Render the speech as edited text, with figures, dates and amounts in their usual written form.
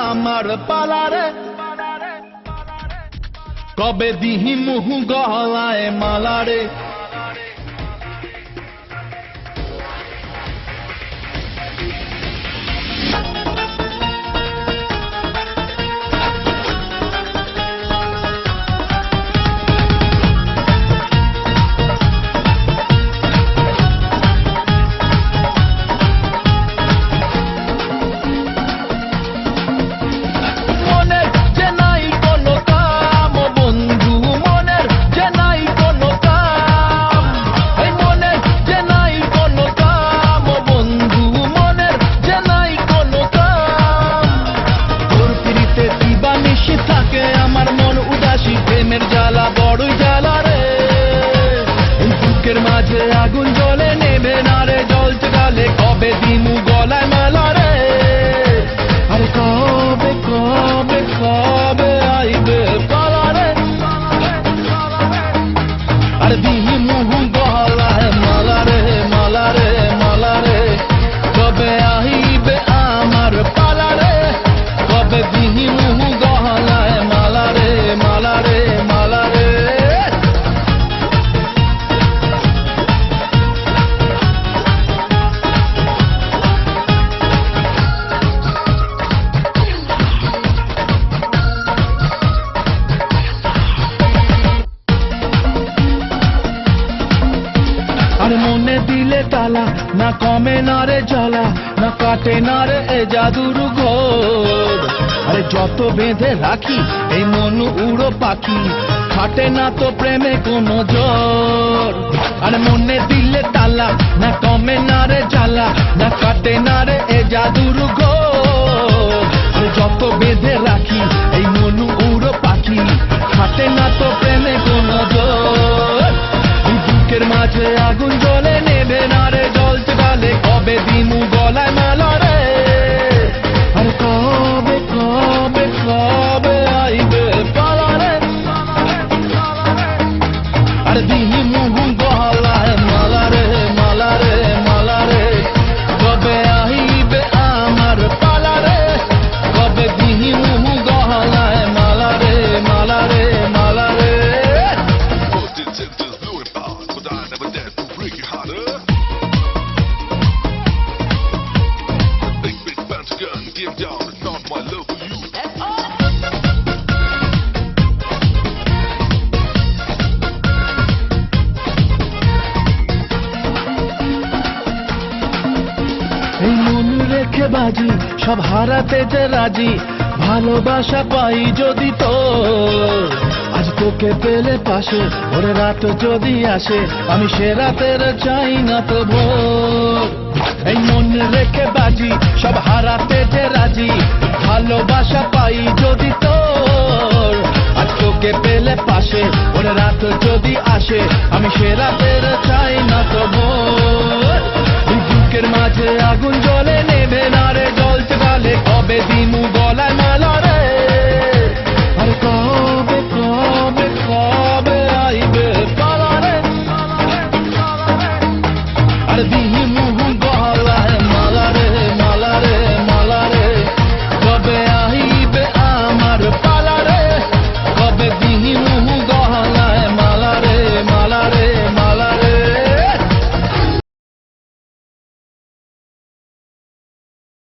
আমার পালারে কবে দিহি মুহু গলায় মালারে মাঝে আগুন জ্বলে নেবে না রে জ্বলছে গালে কবে দিমু গলায় মালা রে আরে কবে কবে কবে আইবে পালা রে আরে দিমু গলায় মালা রে মালা রে মালা রে কবে আইবে আমার পালা রে কবে দিমু গলায় মালা রে মালা রে মালা রে মনে দিলে তালা না কমে না রে জ্বালা না কাটে না রে এ জাদুর ঘোর আরে যত বেঁধে রাখি এই মন উড়ো পাখি খাটে না তো প্রেমে কোনো জোর আরে মনে দিলে তালা না কমে না রে জ্বালা না কাটে না রে এ জাদুর ঘোর আরে যত বেঁধে রাখি এই মন উড়ো পাখি খাটে না তো প্রেমে কোনো জোর বুকের মাঝে আগুন জ্বলে নেবে না রে জ্বলছে গালে কবে দিমু গলায় মালা রে আরে কবে কবে কবে আইবে পালা রে আরে দিমু গলায় মালা রে মালা রে মালা রে কবে আইবে আমার পালা রে কবে দিমু গলায় মালা রে মালা রে মালা রে Give down, it's not my love for you. এই মন রেখে বাজি সব হারাতে যে রাজি ভালোবাসা পাই যদি তোর আজ তোকে পেলে পাশে ওরে রাত যদি আসে আমি সে রাতের চাই না তো ভোর এই মন রেখে বাজি সব হারাতে যে রাজি ভালোবাসা পাই যদি তোর আজ তোকে পেলে পাশে ওরে রাত যদি আসে আমি সে রাতের চাই না তো ভোর বুকের মাঝে আগুন জ্বলে নেবে না রে